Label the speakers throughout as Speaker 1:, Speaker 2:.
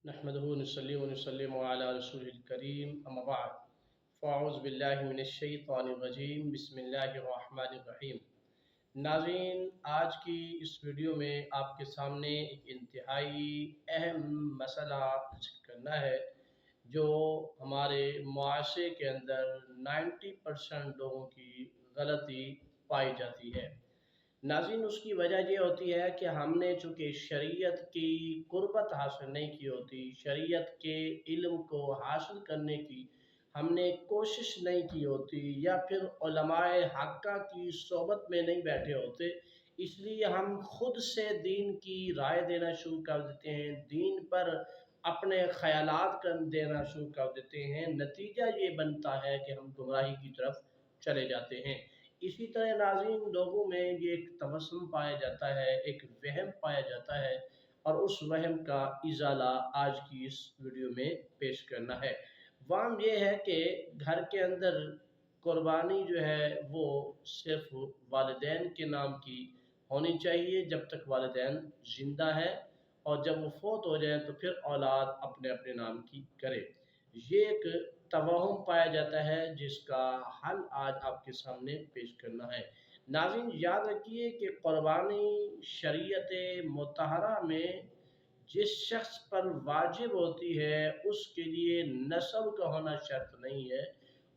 Speaker 1: नहमदुहु व नसल्ली व नसल्लिमु अला रसूलिल करीम अम्मा बाद फ़अऊज़ु बिल्लाहि मिनश्शैतानिर रजीम बिस्मिल्लाहिर रहमानिर रहीम। नाज़रीन, आज की इस वीडियो में आपके सामने एक इंतहाई अहम मसला ज़िक्र करना है जो हमारे मुआशरे के अंदर 90% लोगों की गलती पाई जाती है। नाज़रीन, उसकी वजह ये होती है कि हमने चूँकि शरीयत की कुर्बत हासिल नहीं की होती, शरीयत के इल्म को हासिल करने की हमने कोशिश नहीं की होती, या फिर उलमाए हक़्क़ा की सोबत में नहीं बैठे होते, इसलिए हम खुद से दीन की राय देना शुरू कर देते हैं, दीन पर अपने ख़यालात कर देना शुरू कर देते हैं। नतीजा ये बनता है कि हम गुमराही की तरफ चले जाते हैं। इसी तरह नाज़रीन, लोगों में ये एक तवस्सुम पाया जाता है, एक वहम पाया जाता है, और उस वहम का इज़ाला आज की इस वीडियो में पेश करना है। वहम ये है कि घर के अंदर कुर्बानी जो है वो सिर्फ़ वालिदैन के नाम की होनी चाहिए जब तक वालिदैन ज़िंदा है, और जब वो फ़ौत हो जाएँ तो फिर औलाद अपने अपने नाम की करे। ये एक तवहम पाया जाता है जिसका हल आज आपके सामने पेश करना है। नाज़रीन, याद रखिए कि कुर्बानी शरीयत मुतहरा में जिस शख्स पर वाजिब होती है उसके लिए नस्ब का होना शर्त नहीं है,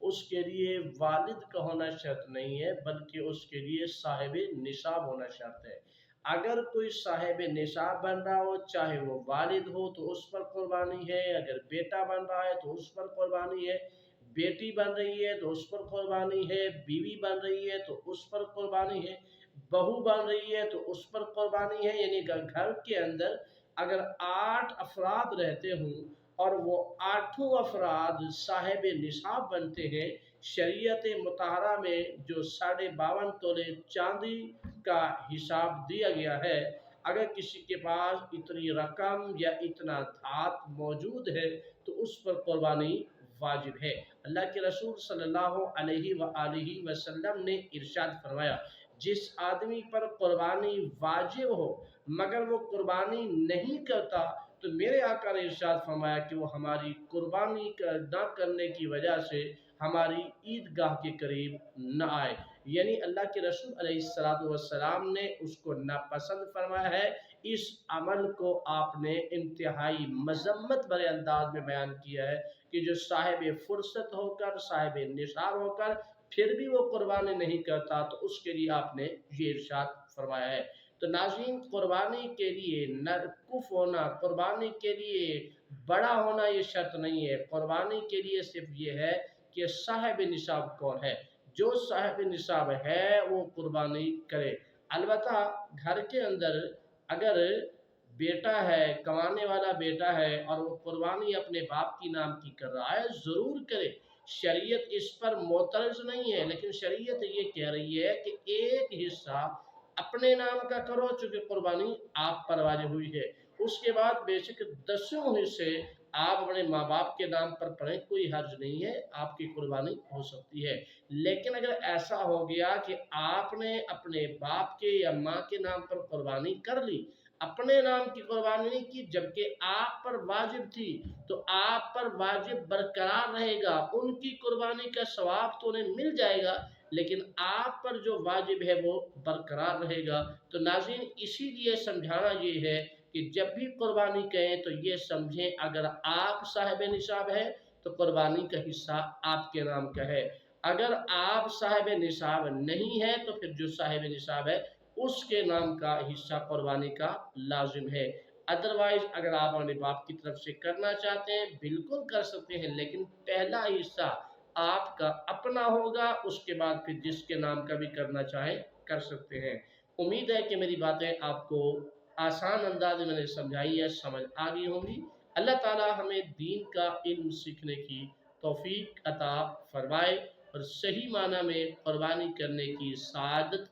Speaker 1: उसके लिए वालिद का होना शर्त नहीं है, बल्कि उसके लिए साहिब निसाब होना शर्त है। अगर कोई साहिब निसाब बन रहा हो, चाहे वो वालिद हो तो उस पर कुर्बानी है, अगर बेटा बन रहा है तो उस पर कुर्बानी है, बेटी बन रही है तो उस पर कुर्बानी है, बीवी बन रही है तो उस पर कुर्बानी है, बहू बन रही है तो उस पर कुर्बानी है। यानी घर के अंदर अगर 8 अफराद रहते हों और वो 8 अफराद साहिब निसाब बनते हैं, शरीयत मुतहरा में जो 52.5 तोले चांदी का हिसाब दिया गया है, अगर किसी के पास इतनी रकम या इतना धात मौजूद है तो उस पर कुर्बानी वाजिब है। अल्लाह के रसूल सल्लल्लाहु अलैहि वसल्लम ने इरशाद फरमाया, जिस आदमी पर कुर्बानी वाजिब हो मगर वो कुर्बानी नहीं करता, तो मेरे आका ने इरशाद फरमाया कि वो हमारी कुर्बानी ना करने की वजह से हमारी ईदगाह के करीब न आए। यानी अल्लाह के रसूल अलैहिस्सलातु वस्सलाम ने उसको नापसंद फरमाया है। इस अमल को आपने इंतहाई मजम्मत भरे अंदाज में बयान किया है कि जो साहिब फुर्सत होकर, साहिब निसाब होकर फिर भी वो कुर्बानी नहीं करता, तो उसके लिए आपने ये इरशाद फरमाया है। तो नाज़रीन, कुर्बानी के लिए नरकुफ होना, कुर्बानी के लिए बड़ा होना ये शर्त नहीं है। कुर्बानी के लिए सिर्फ ये है कि साहिब निसाब कौन है। जो साहिब निसाब है वो कुर्बानी करे। अलबत्ता घर के अंदर अगर बेटा है, कमाने वाला बेटा है, और वो कुर्बानी अपने बाप की नाम की कर रहा है, ज़रूर करे। शरीयत इस पर मोतरज नहीं है, लेकिन शरीयत ये कह रही है कि एक हिस्सा अपने नाम का करो चूँकि कुर्बानी आप पर वाजिब हुई है। उसके बाद बेशक 10 हिस्से आप अपने माँ बाप के नाम पर पढ़ें, कोई हर्ज नहीं है, आपकी कुर्बानी हो सकती है। लेकिन अगर ऐसा हो गया कि आपने अपने बाप के या माँ के नाम पर कुर्बानी कर ली, अपने नाम की कुर्बानी नहीं की, जबकि आप पर वाजिब थी, तो आप पर वाजिब बरकरार रहेगा। उनकी कुर्बानी का सवाब तो उन्हें मिल जाएगा, लेकिन आप पर जो वाजिब है वो बरकरार रहेगा। तो नाज़रीन, इसीलिए समझाना ये है कि जब भी कुर्बानी कहें तो ये समझें, अगर आप साहिब निसाब है तो कुर्बानी का हिस्सा आपके नाम का है। अगर आप साहिब निसाब नहीं है तो फिर जो साहिब निसाब है उसके नाम का हिस्सा कुर्बानी का लाजिम है। अदरवाइज अगर आप अपने बाप की तरफ से करना चाहते हैं बिल्कुल कर सकते हैं, लेकिन पहला हिस्सा आपका अपना होगा, उसके बाद फिर जिसके नाम का भी करना चाहें कर सकते हैं। उम्मीद है कि मेरी बातें आपको आसान अंदाज में मैंने समझाई है, समझ आ गई होंगी। अल्लाह ताला हमें दीन का इल्म सीखने की तौफीक अता फरमाए और सही माना में कुर्बानी करने की सआदत